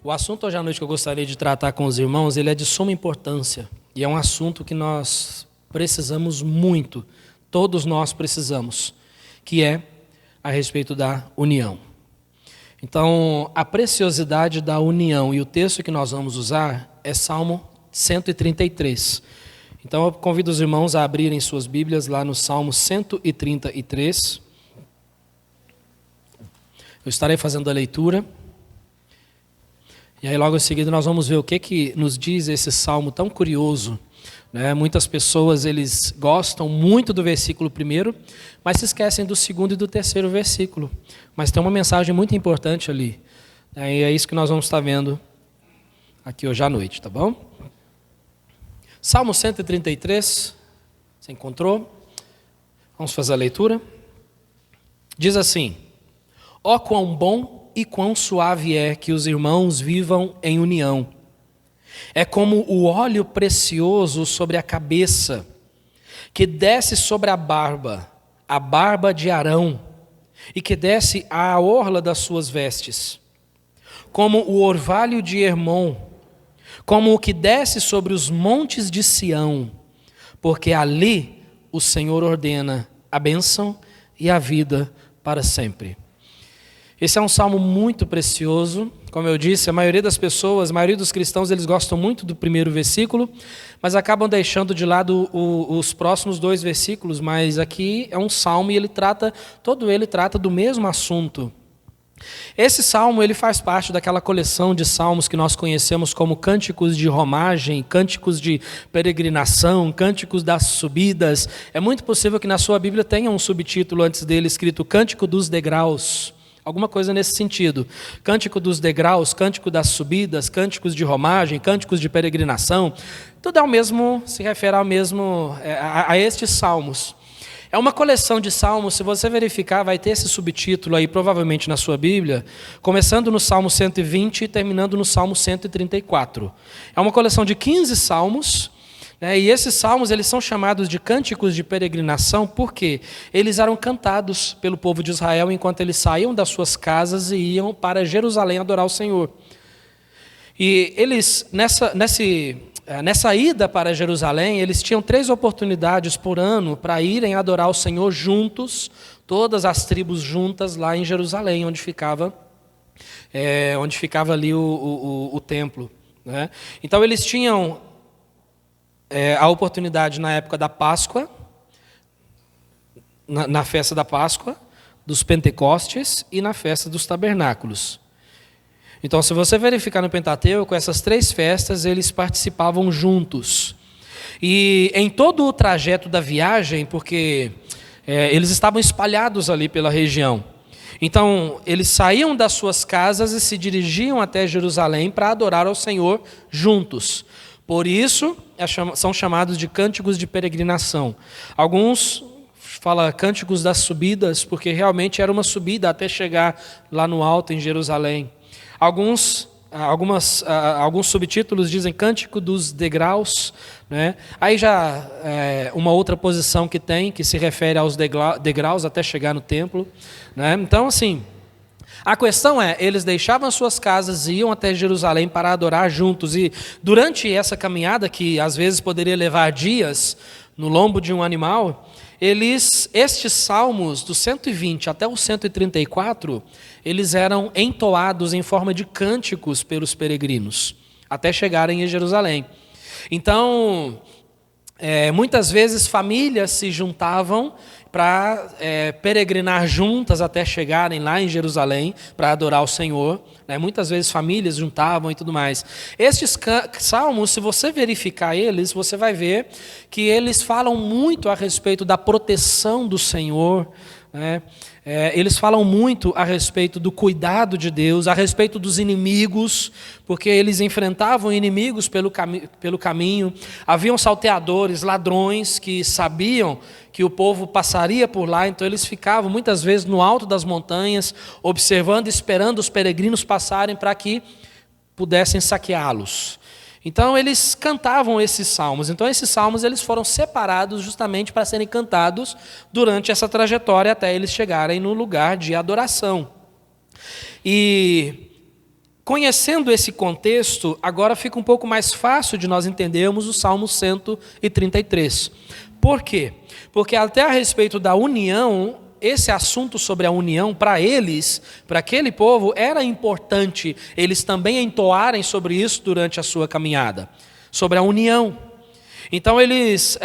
O assunto hoje à noite que eu gostaria de tratar com os irmãos, ele é de suma importância. E é um assunto que nós precisamos muito, todos nós precisamos, que é a respeito da união. Então, a preciosidade da união, e o texto que nós vamos usar é Salmo 133. Então, eu convido os irmãos a abrirem suas Bíblias lá no Salmo 133. Eu estarei fazendo a leitura. E aí logo em seguida nós vamos ver o que nos diz esse salmo tão curioso. Muitas pessoas eles gostam muito do versículo 1, mas se esquecem do 2º e do 3º versículo. Mas tem uma mensagem muito importante ali. E é isso que nós vamos estar vendo aqui hoje à noite, tá bom? Salmo 133, você encontrou? Vamos fazer a leitura? Diz assim: ó quão bom e quão suave é que os irmãos vivam em união. É como o óleo precioso sobre a cabeça, que desce sobre a barba de Arão, e que desce à orla das suas vestes. Como o orvalho de Hermon, como o que desce sobre os montes de Sião, porque ali o Senhor ordena a bênção e a vida para sempre. Esse é um salmo muito precioso. Como eu disse, a maioria das pessoas, a maioria dos cristãos, eles gostam muito do 1º versículo, mas acabam deixando de lado os próximos 2 versículos. Mas aqui é um salmo e todo ele trata do mesmo assunto. Esse salmo ele faz parte daquela coleção de salmos que nós conhecemos como cânticos de romagem, cânticos de peregrinação, cânticos das subidas. É muito possível que na sua Bíblia tenha um subtítulo antes dele escrito Cântico dos Degraus. Alguma coisa nesse sentido. Cântico dos degraus, cântico das subidas, cânticos de romagem, cânticos de peregrinação. Tudo é o mesmo, se refere ao mesmo, a estes salmos. É uma coleção de salmos, se você verificar, vai ter esse subtítulo aí provavelmente na sua Bíblia, começando no Salmo 120 e terminando no Salmo 134. É uma coleção de 15 salmos. E esses salmos eles são chamados de cânticos de peregrinação porque eles eram cantados pelo povo de Israel enquanto eles saíam das suas casas e iam para Jerusalém adorar o Senhor. E eles, nessa ida para Jerusalém, eles tinham 3 oportunidades por ano para irem adorar o Senhor juntos, todas as tribos juntas lá em Jerusalém, onde ficava ali o templo. Então eles tinham a oportunidade na época da Páscoa, na festa da Páscoa, dos Pentecostes e na festa dos Tabernáculos. Então, se você verificar no Pentateuco, essas 3 festas eles participavam juntos. E em todo o trajeto da viagem, porque eles estavam espalhados ali pela região. Então, eles saíam das suas casas e se dirigiam até Jerusalém para adorar ao Senhor juntos. Por isso, são chamados de cânticos de peregrinação. Alguns falam cânticos das subidas, porque realmente era uma subida até chegar lá no alto em Jerusalém. Alguns subtítulos dizem cântico dos degraus. Aí já uma outra posição que se refere aos degraus até chegar no templo. Então, assim, a questão eles deixavam suas casas e iam até Jerusalém para adorar juntos. E durante essa caminhada, que às vezes poderia levar dias no lombo de um animal, estes salmos, do 120 até o 134, eles eram entoados em forma de cânticos pelos peregrinos, até chegarem em Jerusalém. Então, muitas vezes famílias se juntavam para peregrinar juntas até chegarem lá em Jerusalém para adorar o Senhor. Muitas vezes famílias juntavam e tudo mais. Estes salmos, se você verificar eles, você vai ver que eles falam muito a respeito da proteção do Senhor. Eles falam muito a respeito do cuidado de Deus, a respeito dos inimigos, porque eles enfrentavam inimigos pelo caminho. Haviam salteadores, ladrões que sabiam que o povo passaria por lá, então eles ficavam muitas vezes no alto das montanhas, observando e esperando os peregrinos passarem para que pudessem saqueá-los. Então eles cantavam esses salmos. Então esses salmos eles foram separados justamente para serem cantados durante essa trajetória até eles chegarem no lugar de adoração. E conhecendo esse contexto, agora fica um pouco mais fácil de nós entendermos o Salmo 133. Por quê? Porque até a respeito da união, esse assunto sobre a união, para eles, para aquele povo, era importante eles também entoarem sobre isso durante a sua caminhada, sobre a união. Então eles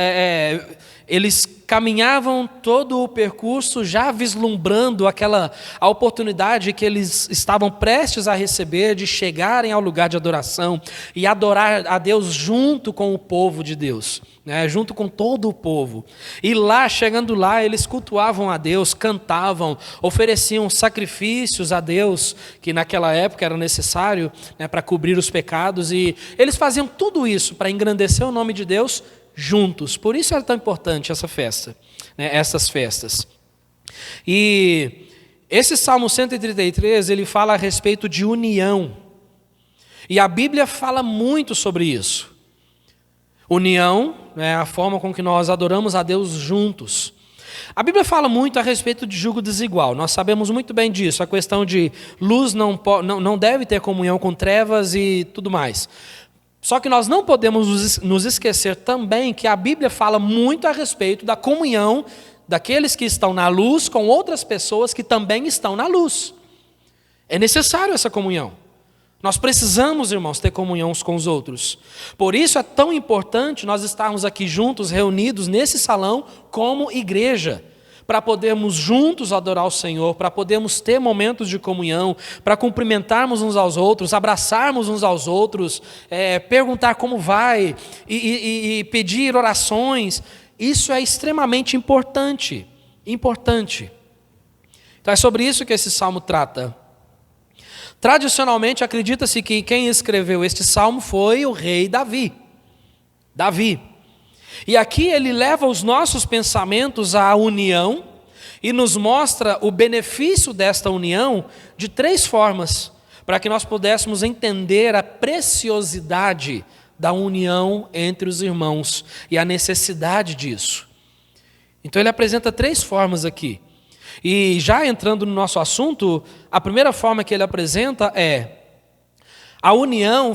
caminhavam todo o percurso já vislumbrando a oportunidade que eles estavam prestes a receber de chegarem ao lugar de adoração e adorar a Deus junto com o povo de Deus, né? Junto com todo o povo. E lá, chegando lá, eles cultuavam a Deus, cantavam, ofereciam sacrifícios a Deus, que naquela época era necessário, né, para cobrir os pecados, e eles faziam tudo isso para engrandecer o nome de Deus juntos. Por isso era tão importante essa festa, né, essas festas. E esse Salmo 133, ele fala a respeito de união. E a Bíblia fala muito sobre isso. União é a forma com que nós adoramos a Deus juntos. A Bíblia fala muito a respeito de julgo desigual. Nós sabemos muito bem disso. A questão de luz não deve ter comunhão com trevas e tudo mais. Só que nós não podemos nos esquecer também que a Bíblia fala muito a respeito da comunhão daqueles que estão na luz com outras pessoas que também estão na luz. É necessário essa comunhão. Nós precisamos, irmãos, ter comunhão uns com os outros. Por isso é tão importante nós estarmos aqui juntos, reunidos nesse salão como igreja, para podermos juntos adorar o Senhor, para podermos ter momentos de comunhão, para cumprimentarmos uns aos outros, abraçarmos uns aos outros, perguntar como vai e pedir orações. Isso é extremamente importante. Então é sobre isso que esse salmo trata. Tradicionalmente, acredita-se que quem escreveu este salmo foi o rei Davi. E aqui ele leva os nossos pensamentos à união e nos mostra o benefício desta união de 3 formas, para que nós pudéssemos entender a preciosidade da união entre os irmãos e a necessidade disso. Então ele apresenta 3 formas aqui. E já entrando no nosso assunto, a primeira forma que ele apresenta é: a união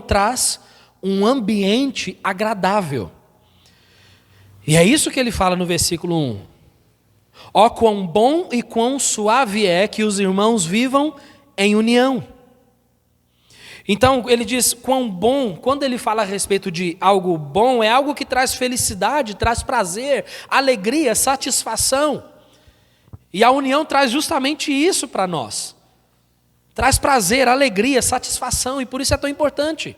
traz um ambiente agradável. E é isso que ele fala no versículo 1. Ó, quão bom e quão suave é que os irmãos vivam em união. Então ele diz quão bom. Quando ele fala a respeito de algo bom, é algo que traz felicidade, traz prazer, alegria, satisfação. E a união traz justamente isso para nós. Traz prazer, alegria, satisfação, e por isso é tão importante.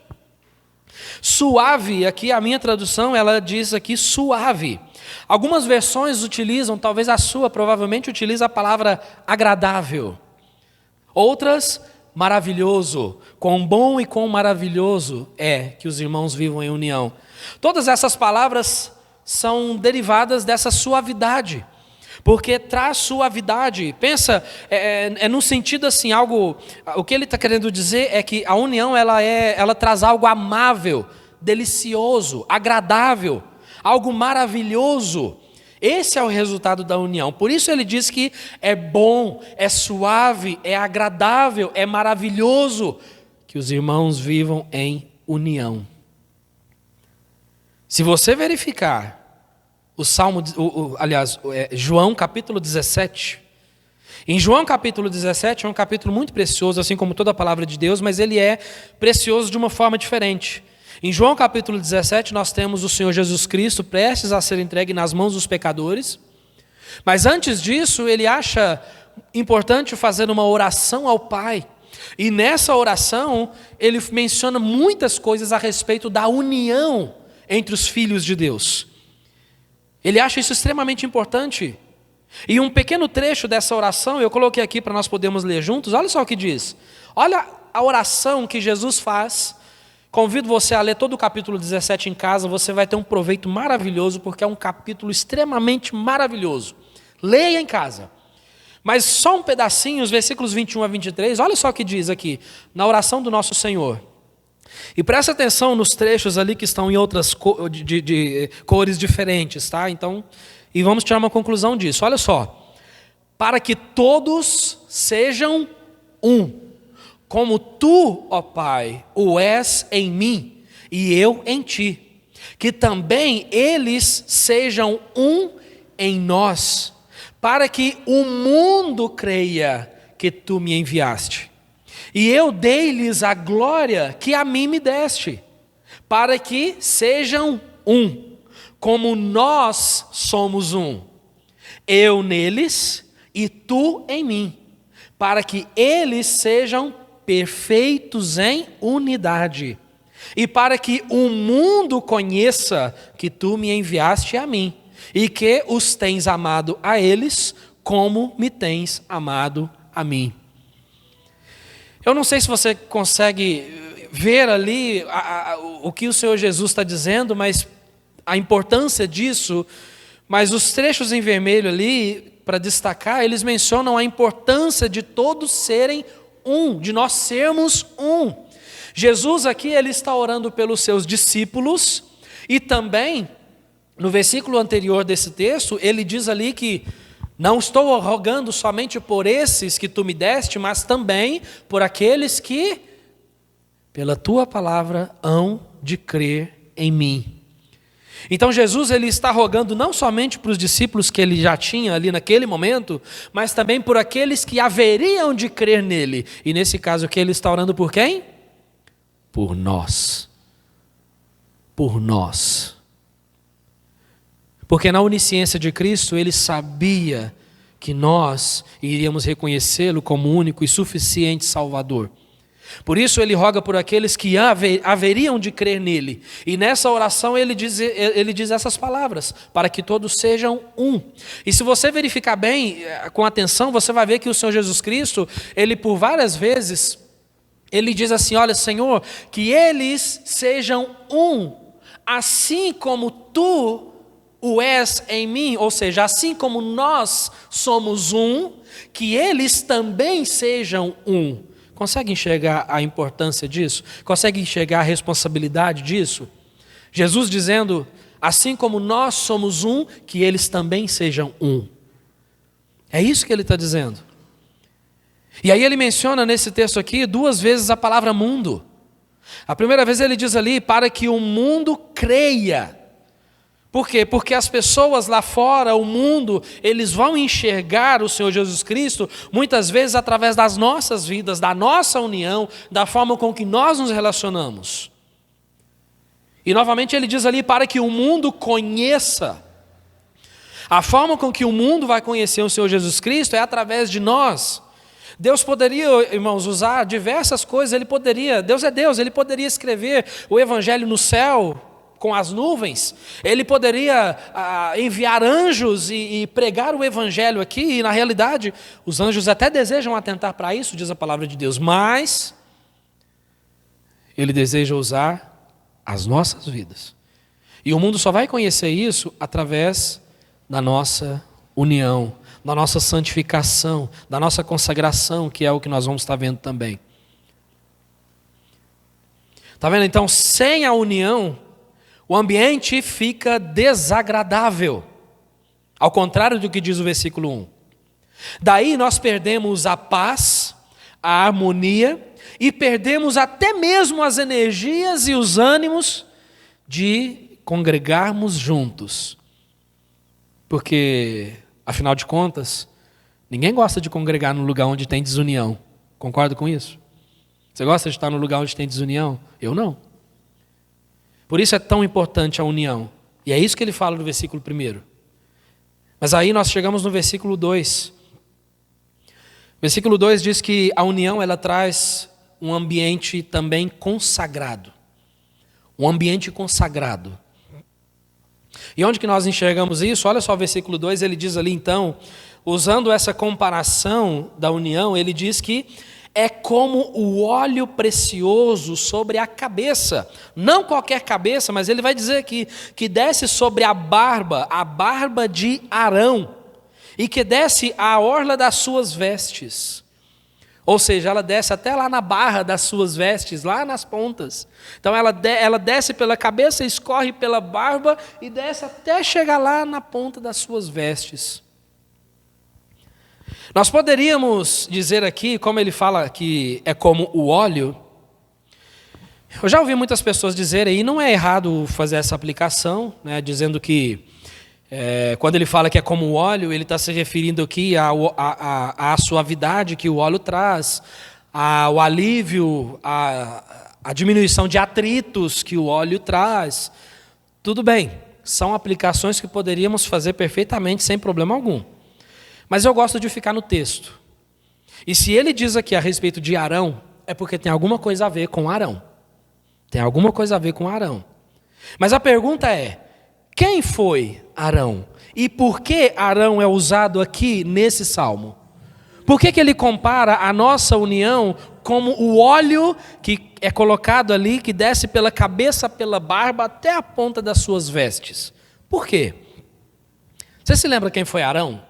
Suave, aqui a minha tradução, ela diz aqui suave. Algumas versões utilizam, talvez a sua provavelmente utiliza a palavra agradável. Outras, maravilhoso. Quão bom e quão maravilhoso é que os irmãos vivam em união. Todas essas palavras são derivadas dessa suavidade, porque traz suavidade. Pensa, no sentido assim, o que ele está querendo dizer é que a união ela traz algo amável, delicioso, agradável, algo maravilhoso. Esse é o resultado da união. Por isso ele diz que é bom, é suave, é agradável, é maravilhoso que os irmãos vivam em união. Se você verificar João capítulo 17. Em João capítulo 17 é um capítulo muito precioso, assim como toda a palavra de Deus, mas ele é precioso de uma forma diferente. Em João capítulo 17 nós temos o Senhor Jesus Cristo prestes a ser entregue nas mãos dos pecadores, mas antes disso ele acha importante fazer uma oração ao Pai, e nessa oração ele menciona muitas coisas a respeito da união entre os filhos de Deus. Ele acha isso extremamente importante. E um pequeno trecho dessa oração eu coloquei aqui para nós podermos ler juntos. Olha só o que diz. Olha a oração que Jesus faz. Convido você a ler todo o capítulo 17 em casa. Você vai ter um proveito maravilhoso, porque é um capítulo extremamente maravilhoso. Leia em casa. Mas só um pedacinho, os versículos 21 a 23. Olha só o que diz aqui, na oração do nosso Senhor. E presta atenção nos trechos ali que estão em outras cores diferentes, tá? Então, e vamos tirar uma conclusão disso. Olha só. Para que todos sejam um, como tu, ó Pai, o és em mim e eu em ti, que também eles sejam um em nós, para que o mundo creia que tu me enviaste. E eu dei-lhes a glória que a mim me deste, para que sejam um, como nós somos um, eu neles e tu em mim, para que eles sejam perfeitos em unidade, e para que o mundo conheça que tu me enviaste a mim, e que os tens amado a eles, como me tens amado a mim. Eu não sei se você consegue ver ali o que o Senhor Jesus está dizendo, mas a importância disso, mas os trechos em vermelho ali, para destacar, eles mencionam a importância de todos serem um, de nós sermos um. Jesus aqui, ele está orando pelos seus discípulos, e também, no versículo anterior desse texto, ele diz ali que não estou rogando somente por esses que tu me deste, mas também por aqueles que, pela tua palavra, hão de crer em mim. Então Jesus, ele está rogando não somente para os discípulos que ele já tinha ali naquele momento, mas também por aqueles que haveriam de crer nele. E nesse caso aqui ele está orando por quem? Por nós. Por nós. Porque na onisciência de Cristo, ele sabia que nós iríamos reconhecê-lo como único e suficiente Salvador. Por isso ele roga por aqueles que haveriam de crer nele. E nessa oração ele diz essas palavras, para que todos sejam um. E se você verificar bem, com atenção, você vai ver que o Senhor Jesus Cristo, ele por várias vezes, ele diz assim, olha Senhor, que eles sejam um, assim como tu o és em mim, ou seja, assim como nós somos um, que eles também sejam um. Consegue enxergar a importância disso? Consegue enxergar a responsabilidade disso? Jesus dizendo, assim como nós somos um, que eles também sejam um. É isso que ele está dizendo. E aí ele menciona nesse texto aqui 2 vezes a palavra mundo. A primeira vez ele diz ali, para que o mundo creia. Por quê? Porque as pessoas lá fora, o mundo, eles vão enxergar o Senhor Jesus Cristo, muitas vezes através das nossas vidas, da nossa união, da forma com que nós nos relacionamos. E novamente ele diz ali, para que o mundo conheça. A forma com que o mundo vai conhecer o Senhor Jesus Cristo é através de nós. Deus poderia, irmãos, usar diversas coisas, Deus é Deus, Ele poderia escrever o Evangelho no céu, com as nuvens, ele poderia enviar anjos e pregar o evangelho aqui, e na realidade, os anjos até desejam atentar para isso, diz a palavra de Deus, mas ele deseja usar as nossas vidas. E o mundo só vai conhecer isso através da nossa união, da nossa santificação, da nossa consagração, que é o que nós vamos estar vendo também. Está vendo? Então, sem a união, o ambiente fica desagradável, ao contrário do que diz o versículo 1. Daí nós perdemos a paz, a harmonia, e perdemos até mesmo as energias e os ânimos de congregarmos juntos. Porque, afinal de contas, ninguém gosta de congregar no lugar onde tem desunião. Concorda com isso? Você gosta de estar no lugar onde tem desunião? Eu não. Por isso é tão importante a união. E é isso que ele fala no versículo 1. Mas aí nós chegamos no versículo 2. O versículo 2 diz que a união ela traz um ambiente também consagrado. Um ambiente consagrado. E onde que nós enxergamos isso? Olha só o versículo 2, ele diz ali então, usando essa comparação da união, ele diz que é como o óleo precioso sobre a cabeça. Não qualquer cabeça, mas ele vai dizer aqui que desce sobre a barba de Arão, e que desce à orla das suas vestes. Ou seja, ela desce até lá na barra das suas vestes, lá nas pontas. Então ela desce pela cabeça, escorre pela barba e desce até chegar lá na ponta das suas vestes. Nós poderíamos dizer aqui, como ele fala que é como o óleo. Eu já ouvi muitas pessoas dizerem, e não é errado fazer essa aplicação, né, dizendo que quando ele fala que é como o óleo, ele está se referindo aqui à suavidade que o óleo traz, ao alívio, à diminuição de atritos que o óleo traz. Tudo bem, são aplicações que poderíamos fazer perfeitamente sem problema algum. Mas eu gosto de ficar no texto. E se ele diz aqui a respeito de Arão, é porque tem alguma coisa a ver com Arão. Tem alguma coisa a ver com Arão. Mas a pergunta é, quem foi Arão? E por que Arão é usado aqui nesse salmo? Por que ele compara a nossa união como o óleo que é colocado ali, que desce pela cabeça, pela barba, até a ponta das suas vestes? Por quê? Você se lembra quem foi Arão?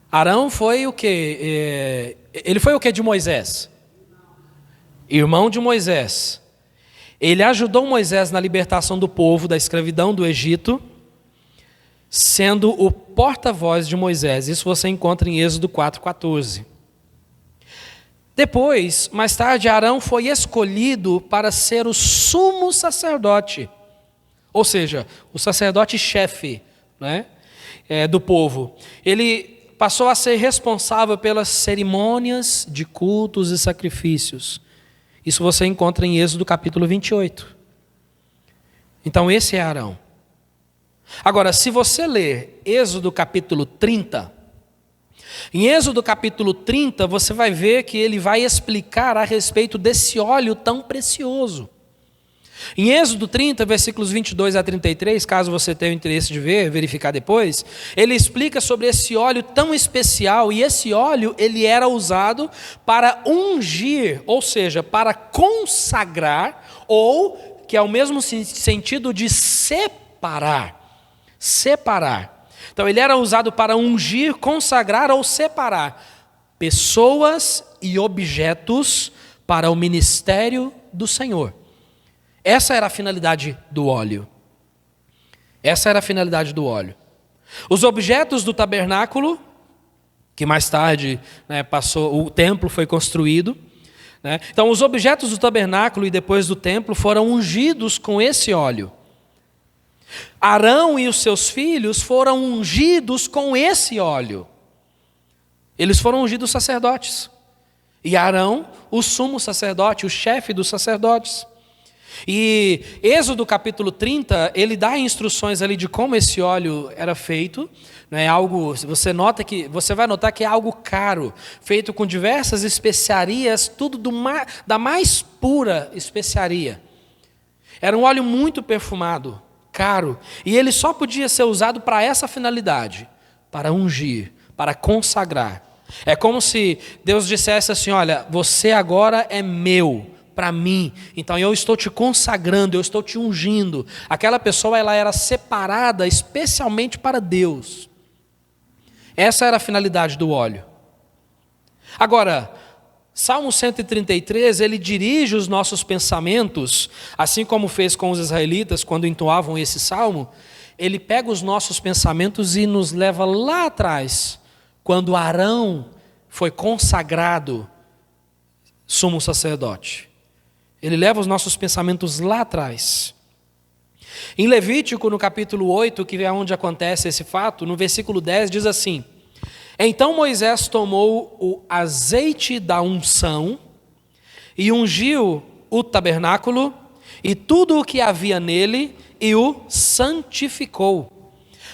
Arão foi o quê? Ele foi o quê de Moisés? Irmão de Moisés. Ele ajudou Moisés na libertação do povo da escravidão do Egito, sendo o porta-voz de Moisés. Isso você encontra em Êxodo 4:14. Depois, mais tarde, Arão foi escolhido para ser o sumo sacerdote, ou seja, o sacerdote-chefe, né, do povo. Ele passou a ser responsável pelas cerimônias de cultos e sacrifícios. Isso você encontra em Êxodo capítulo 28. Então esse é Arão. Agora, se você ler Êxodo capítulo 30, em Êxodo capítulo 30 você vai ver que ele vai explicar a respeito desse óleo tão precioso. Em Êxodo 30, versículos 22 a 33, caso você tenha o interesse de verificar depois, ele explica sobre esse óleo tão especial, e esse óleo ele era usado para ungir, ou seja, para consagrar, ou que é o mesmo sentido de separar. Então ele era usado para ungir, consagrar ou separar pessoas e objetos para o ministério do Senhor. Essa era a finalidade do óleo. Os objetos do tabernáculo, que mais tarde, né, o templo foi construído, né? Então os objetos do tabernáculo e depois do templo foram ungidos com esse óleo. Arão e os seus filhos foram ungidos com esse óleo. Eles foram ungidos sacerdotes. E Arão, o sumo sacerdote, o chefe dos sacerdotes. E Êxodo capítulo 30, ele dá instruções ali de como esse óleo era feito, né? Você vai notar que é algo caro, feito com diversas especiarias, tudo da mais pura especiaria. Era um óleo muito perfumado, caro, e ele só podia ser usado para essa finalidade, para ungir, para consagrar. É como se Deus dissesse assim: olha, você agora é meu, para mim, então eu estou te consagrando, eu estou te ungindo. Aquela pessoa, ela era separada especialmente para Deus. Essa era a finalidade do óleo. Agora, Salmo 133, ele dirige os nossos pensamentos, assim como fez com os israelitas quando entoavam esse salmo. Ele pega os nossos pensamentos e nos leva lá atrás, quando Arão foi consagrado sumo sacerdote. Ele leva os nossos pensamentos lá atrás. Em Levítico, no capítulo 8, que é onde acontece esse fato, no versículo 10 diz assim: então Moisés tomou o azeite da unção e ungiu o tabernáculo e tudo o que havia nele e o santificou.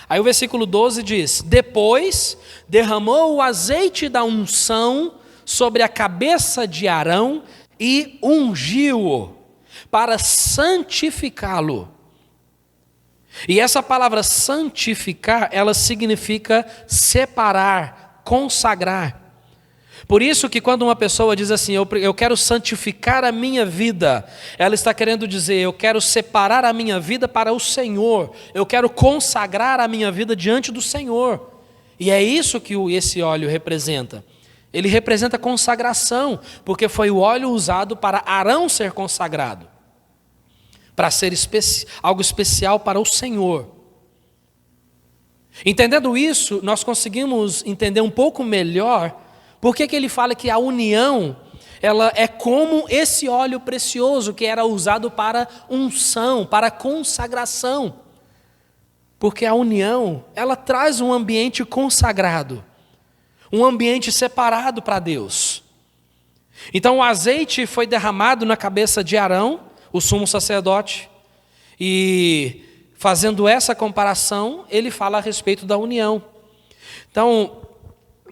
Aí o versículo 12 diz: depois derramou o azeite da unção sobre a cabeça de Arão e ungiu-o para santificá-lo. E essa palavra santificar, ela significa separar, consagrar. Por isso que quando uma pessoa diz assim, eu quero santificar a minha vida, ela está querendo dizer, eu quero separar a minha vida para o Senhor, eu quero consagrar a minha vida diante do Senhor. E é isso que esse óleo representa. Ele representa consagração, porque foi o óleo usado para Arão ser consagrado, para ser algo especial para o Senhor. Entendendo isso, nós conseguimos entender um pouco melhor por que ele fala que a união, ela é como esse óleo precioso que era usado para unção, para consagração. Porque a união, ela traz um ambiente consagrado, um ambiente separado para Deus. Então o azeite foi derramado na cabeça de Arão, o sumo sacerdote, e fazendo essa comparação, ele fala a respeito da união. Então,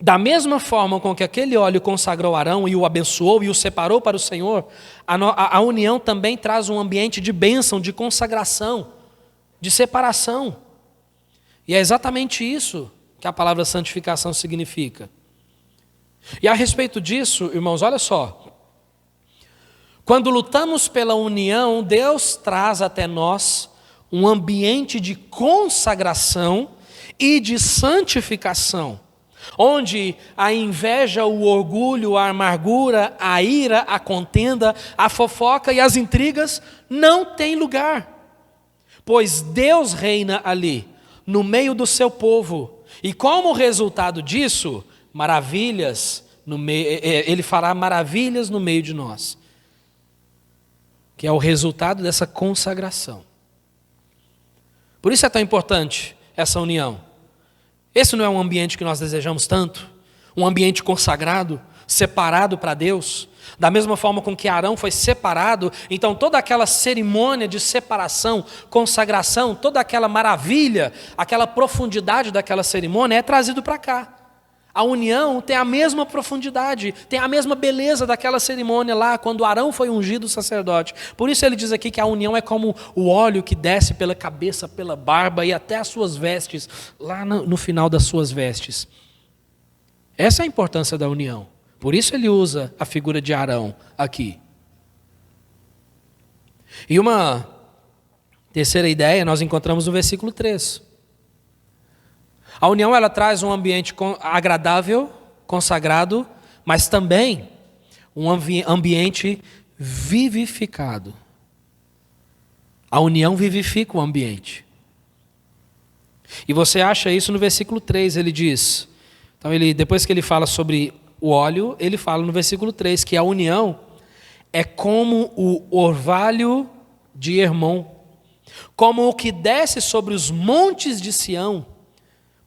da mesma forma com que aquele óleo consagrou Arão e o abençoou e o separou para o Senhor, a união também traz um ambiente de bênção, de consagração, de separação. E é exatamente isso que a palavra santificação significa. E a respeito disso, irmãos, olha só. Quando lutamos pela união, Deus traz até nós um ambiente de consagração e de santificação, onde a inveja, o orgulho, a amargura, a ira, a contenda, a fofoca e as intrigas não têm lugar, pois Deus reina ali, no meio do seu povo, e como resultado disso, Ele fará maravilhas no meio de nós, que é o resultado dessa consagração. Por isso é tão importante essa união. Esse não é um ambiente que nós desejamos tanto? Um ambiente consagrado, separado para Deus? Da mesma forma com que Arão foi separado, então toda aquela cerimônia de separação, consagração, toda aquela maravilha, aquela profundidade daquela cerimônia é trazido para cá. A união tem a mesma profundidade, tem a mesma beleza daquela cerimônia lá, quando Arão foi ungido sacerdote. Por isso ele diz aqui que a união é como o óleo que desce pela cabeça, pela barba e até as suas vestes, lá no final das suas vestes. Essa é a importância da união. Por isso ele usa a figura de Arão aqui. E uma terceira ideia nós encontramos no versículo 3. A união, ela traz um ambiente agradável, consagrado, mas também um ambiente vivificado. A união vivifica o ambiente. E você acha isso no versículo 3, ele diz. Então, depois que ele fala sobre o óleo, ele fala no versículo 3 que a união é como o orvalho de Hermon, como o que desce sobre os montes de Sião,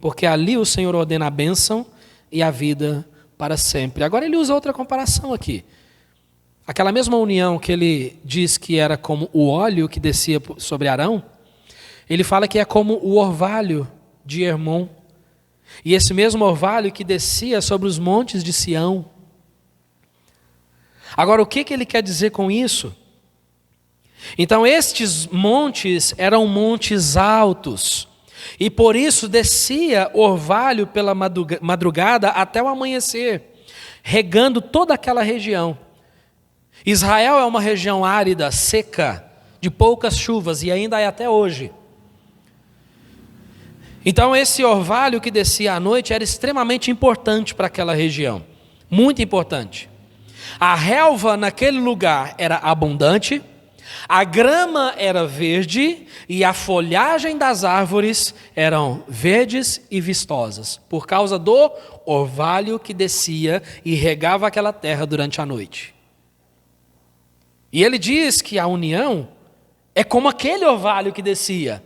porque ali o Senhor ordena a bênção e a vida para sempre. Agora ele usa outra comparação aqui. Aquela mesma união que ele diz que era como o óleo que descia sobre Arão, ele fala que é como o orvalho de Hermon. E esse mesmo orvalho que descia sobre os montes de Sião. Agora, o que ele quer dizer com isso? Então, estes montes eram montes altos, e por isso descia orvalho pela madrugada até o amanhecer, regando toda aquela região. Israel é uma região árida, seca, de poucas chuvas, e ainda é até hoje. Então esse orvalho que descia à noite era extremamente importante para aquela região, muito importante. A relva naquele lugar era abundante, a grama era verde e a folhagem das árvores eram verdes e vistosas, por causa do orvalho que descia e regava aquela terra durante a noite. E ele diz que a união é como aquele orvalho que descia.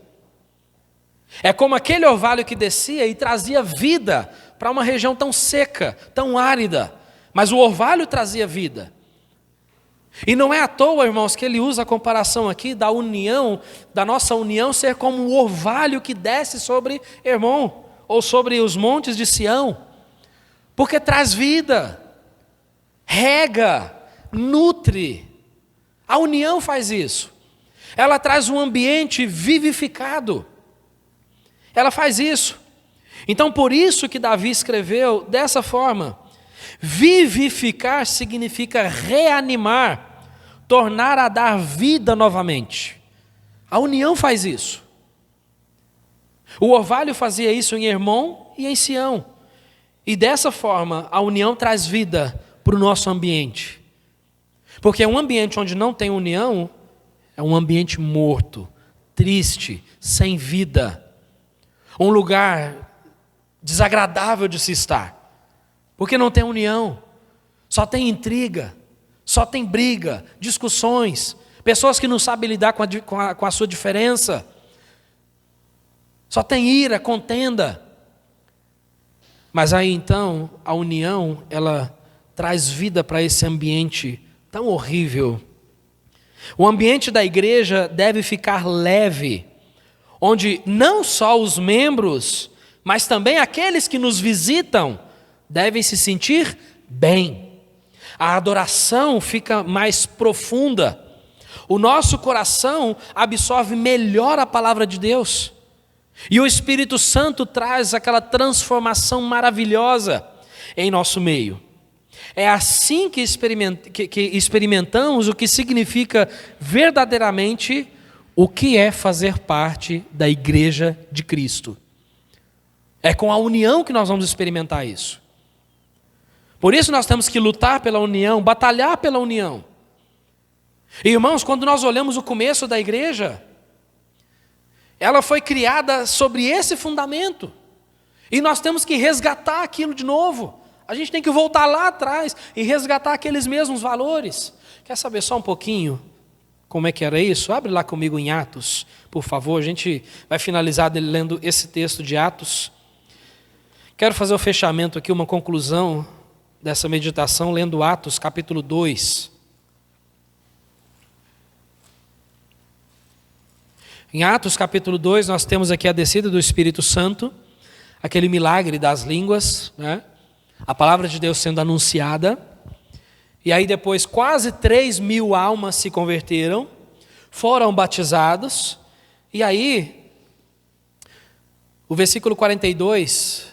É como aquele orvalho que descia e trazia vida para uma região tão seca, tão árida. Mas o orvalho trazia vida. E não é à toa, irmãos, que ele usa a comparação aqui da união, da nossa união ser como o orvalho que desce sobre Hermon, ou sobre os montes de Sião. Porque traz vida, rega, nutre. A união faz isso. Ela traz um ambiente vivificado. Ela faz isso. Então, por isso que Davi escreveu dessa forma. Vivificar significa reanimar, tornar a dar vida novamente. A união faz isso. O orvalho fazia isso em Hermon e em Sião. E dessa forma, a união traz vida para o nosso ambiente. Porque um ambiente onde não tem união é um ambiente morto, triste, sem vida. um lugar desagradável de se estar, porque não tem união, só tem intriga, só tem briga, discussões, pessoas que não sabem lidar com a sua diferença, só tem ira, contenda. Mas aí então, a união, ela traz vida para esse ambiente tão horrível. O ambiente da igreja deve ficar leve, onde não só os membros, mas também aqueles que nos visitam devem se sentir bem. A adoração fica mais profunda. O nosso coração absorve melhor a palavra de Deus. E o Espírito Santo traz aquela transformação maravilhosa em nosso meio. É assim que experimentamos o que significa verdadeiramente o que é fazer parte da igreja de Cristo. É com a união que nós vamos experimentar isso. Por isso nós temos que lutar pela união, batalhar pela união. E, irmãos, quando nós olhamos o começo da igreja, ela foi criada sobre esse fundamento. E nós temos que resgatar aquilo de novo. A gente tem que voltar lá atrás e resgatar aqueles mesmos valores. Quer saber só um pouquinho como é que era isso? Abre lá comigo em Atos, por favor. A gente vai finalizar lendo esse texto de Atos. Quero fazer o fechamento aqui, uma conclusão dessa meditação, lendo Atos, capítulo 2. Em Atos capítulo 2, nós temos aqui a descida do Espírito Santo, aquele milagre das línguas, né? A palavra de Deus sendo anunciada, e aí depois quase 3.000 almas se converteram, foram batizados, e aí o versículo 42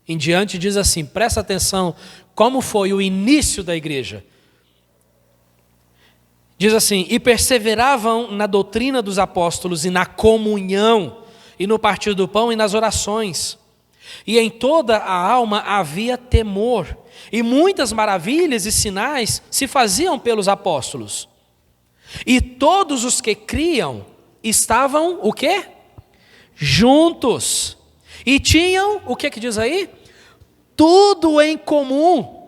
em diante diz assim, presta atenção, como foi o início da igreja. Diz assim, e perseveravam na doutrina dos apóstolos e na comunhão, e no partir do pão e nas orações. E em toda a alma havia temor, e muitas maravilhas e sinais se faziam pelos apóstolos. E todos os que criam estavam, o quê? Juntos. E tinham, o que diz aí? Tudo em comum.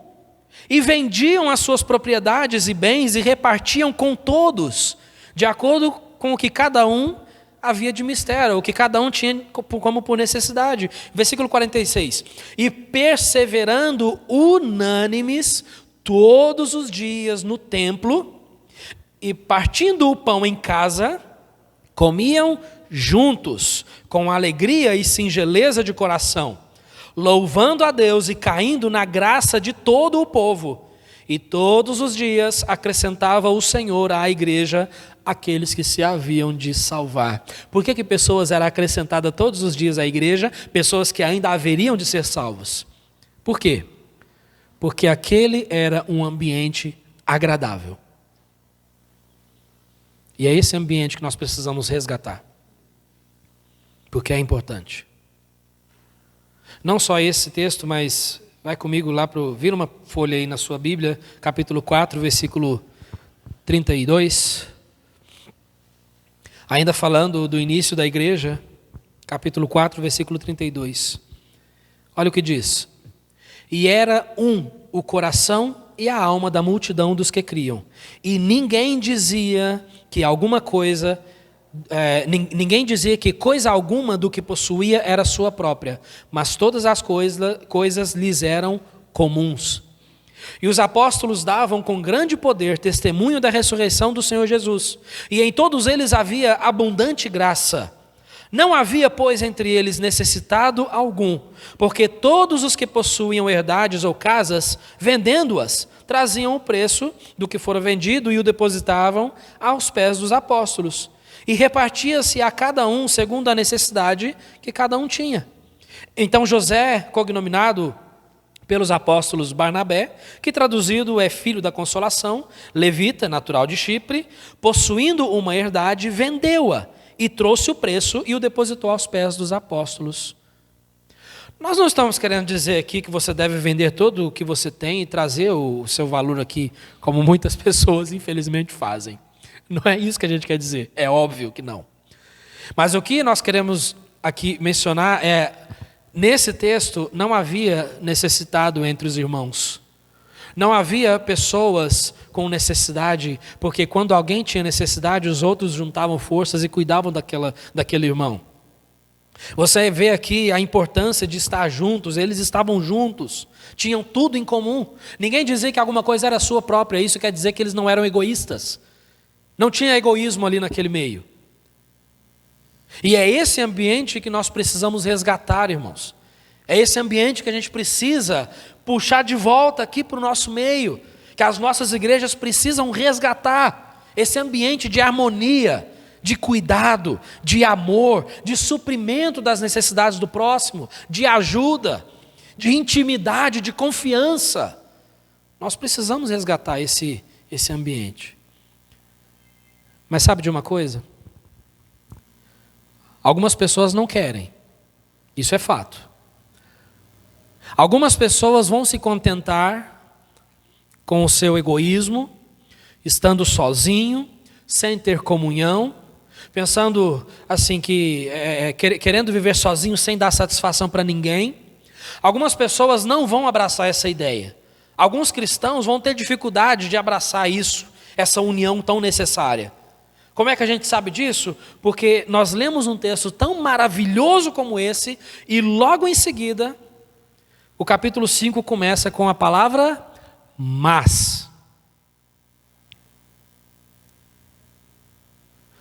E vendiam as suas propriedades e bens e repartiam com todos, de acordo com o que cada um havia de mistério, o que cada um tinha como por necessidade. Versículo 46. E perseverando unânimes todos os dias no templo, e partindo o pão em casa, comiam juntos, com alegria e singeleza de coração, louvando a Deus e caindo na graça de todo o povo. E todos os dias acrescentava o Senhor à igreja aqueles que se haviam de salvar. Por que pessoas eram acrescentadas todos os dias à igreja? Pessoas que ainda haveriam de ser salvos. Por quê? Porque aquele era um ambiente agradável. E é esse ambiente que nós precisamos resgatar. Porque é importante. Não só esse texto, mas vai comigo lá vira uma folha aí na sua Bíblia, capítulo 4, versículo 32. Ainda falando do início da igreja, capítulo 4, versículo 32. Olha o que diz. E era o coração e a alma da multidão dos que criam. E ninguém dizia que alguma coisa... ninguém dizia que coisa alguma do que possuía era sua própria, mas todas as coisas lhes eram comuns. E os apóstolos davam com grande poder testemunho da ressurreição do Senhor Jesus, e em todos eles havia abundante graça. Não havia, pois, entre eles necessitado algum, porque todos os que possuíam herdades ou casas, vendendo-as, traziam o preço do que fora vendido e o depositavam aos pés dos apóstolos. E repartia-se a cada um segundo a necessidade que cada um tinha. Então José, cognominado pelos apóstolos Barnabé, que traduzido é filho da consolação, levita, natural de Chipre, possuindo uma herdade, vendeu-a e trouxe o preço e o depositou aos pés dos apóstolos. Nós não estamos querendo dizer aqui que você deve vender tudo o que você tem e trazer o seu valor aqui, como muitas pessoas infelizmente fazem. Não é isso que a gente quer dizer, é óbvio que não. Mas o que nós queremos aqui mencionar nesse texto não havia necessitado entre os irmãos. Não havia pessoas com necessidade, porque quando alguém tinha necessidade, os outros juntavam forças e cuidavam daquele irmão. Você vê aqui a importância de estar juntos, eles estavam juntos, tinham tudo em comum. Ninguém dizia que alguma coisa era sua própria, isso quer dizer que eles não eram egoístas. Não tinha egoísmo ali naquele meio. E é esse ambiente que nós precisamos resgatar, irmãos. É esse ambiente que a gente precisa puxar de volta aqui para o nosso meio, que as nossas igrejas precisam resgatar, esse ambiente de harmonia, de cuidado, de amor, de suprimento das necessidades do próximo, de ajuda, de intimidade, de confiança. Nós precisamos resgatar esse ambiente. Mas sabe de uma coisa? Algumas pessoas não querem, isso é fato. Algumas pessoas vão se contentar com o seu egoísmo, estando sozinho, sem ter comunhão, pensando assim que querendo viver sozinho sem dar satisfação para ninguém. Algumas pessoas não vão abraçar essa ideia. Alguns cristãos vão ter dificuldade de abraçar isso, essa união tão necessária. Como é que a gente sabe disso? Porque nós lemos um texto tão maravilhoso como esse e logo em seguida o capítulo 5 começa com a palavra mas.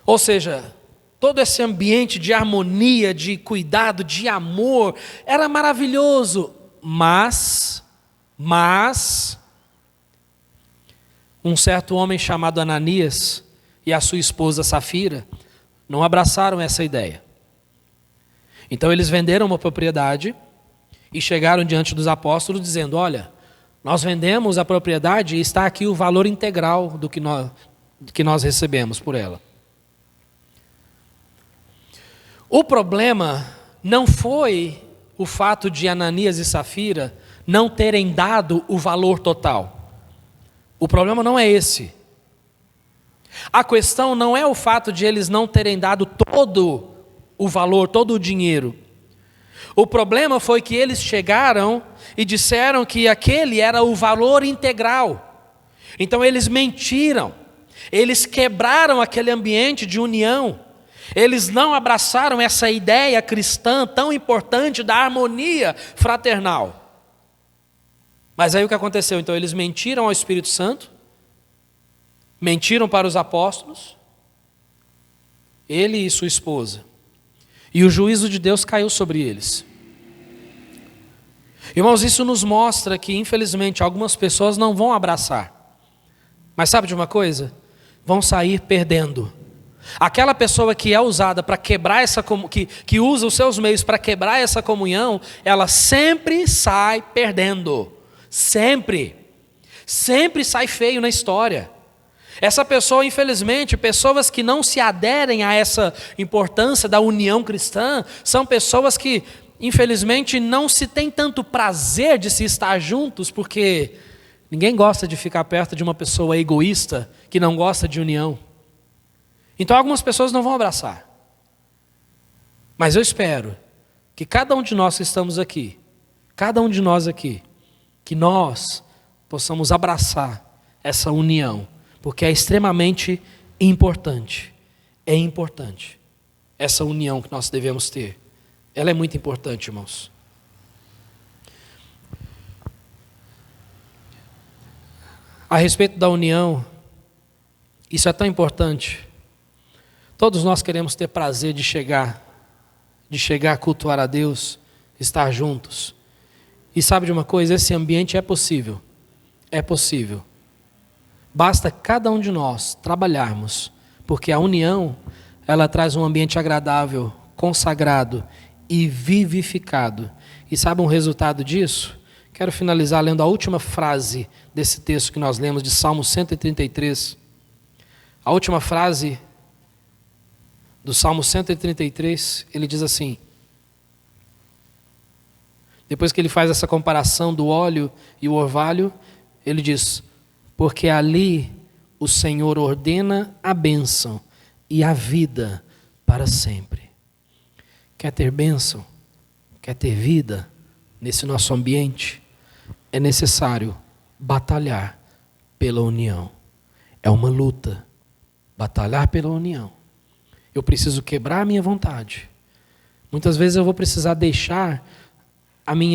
Ou seja, todo esse ambiente de harmonia, de cuidado, de amor, era maravilhoso. Mas, um certo homem chamado Ananias e a sua esposa Safira não abraçaram essa ideia. Então eles venderam uma propriedade e chegaram diante dos apóstolos dizendo: olha, nós vendemos a propriedade e está aqui o valor integral do que nós recebemos por ela. O problema não foi o fato de Ananias e Safira não terem dado o valor total. O problema não é esse. A questão não é o fato de eles não terem dado todo o valor, todo o dinheiro. O problema foi que eles chegaram e disseram que aquele era o valor integral. Então eles mentiram, eles quebraram aquele ambiente de união, eles não abraçaram essa ideia cristã tão importante da harmonia fraternal. Mas aí o que aconteceu? Então eles mentiram ao Espírito Santo, mentiram para os apóstolos, ele e sua esposa. E o juízo de Deus caiu sobre eles. Irmãos, isso nos mostra que, infelizmente, algumas pessoas não vão abraçar. Mas sabe de uma coisa? Vão sair perdendo. Aquela pessoa que é usada para quebrar que usa os seus meios para quebrar essa comunhão, ela sempre sai perdendo. Sempre. Sempre sai feio na história. Essa pessoa, infelizmente, pessoas que não se aderem a essa importância da união cristã, são pessoas que, infelizmente, não se tem tanto prazer de se estar juntos, porque ninguém gosta de ficar perto de uma pessoa egoísta que não gosta de união. Então algumas pessoas não vão abraçar. Mas eu espero que cada um de nós que estamos aqui, cada um de nós aqui, que nós possamos abraçar essa união, porque é extremamente importante. É importante essa união que nós devemos ter. Ela é muito importante, irmãos. A respeito da união, isso é tão importante. Todos nós queremos ter prazer de chegar a cultuar a Deus, estar juntos. E sabe de uma coisa? Esse ambiente é possível. É possível. Basta cada um de nós trabalharmos, porque a união, ela traz um ambiente agradável, consagrado e vivificado. E sabe um resultado disso? Quero finalizar lendo a última frase desse texto que nós lemos de Salmo 133. A última frase do Salmo 133, ele diz assim, depois que ele faz essa comparação do óleo e o orvalho, ele diz: porque ali o Senhor ordena a bênção e a vida para sempre. quer ter bênção, quer ter vida nesse nosso ambiente, é necessário batalhar pela união. É uma luta, batalhar pela união. Eu preciso quebrar a minha vontade. Muitas vezes eu vou precisar deixar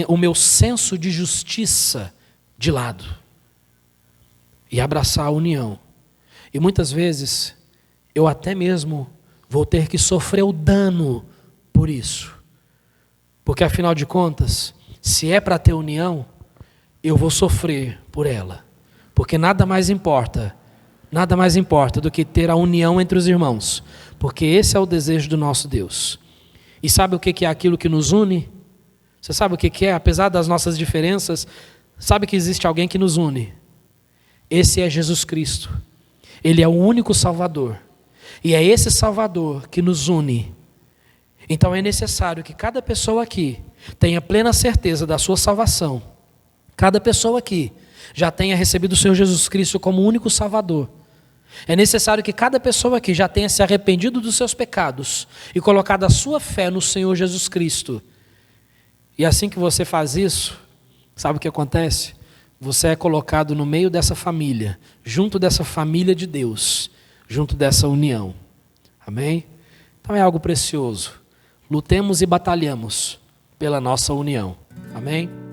o meu senso de justiça de lado e abraçar a união. E muitas vezes eu até mesmo vou ter que sofrer o dano por isso. Porque afinal de contas, se é para ter união, eu vou sofrer por ela. Porque nada mais importa do que ter a união entre os irmãos. Porque esse é o desejo do nosso Deus. E sabe o que é aquilo que nos une? Você sabe o que é? Apesar das nossas diferenças, sabe que existe alguém que nos une. Esse é Jesus Cristo. Ele é o único Salvador. E é esse Salvador que nos une. Então é necessário que cada pessoa aqui tenha plena certeza da sua salvação. Cada pessoa aqui já tenha recebido o Senhor Jesus Cristo como único Salvador. É necessário que cada pessoa aqui já tenha se arrependido dos seus pecados e colocado a sua fé no Senhor Jesus Cristo. E assim que você faz isso, sabe o que acontece? Você é colocado no meio dessa família, junto dessa família de Deus, junto dessa união. Amém? Então é algo precioso. Lutemos e batalhamos pela nossa união. Amém?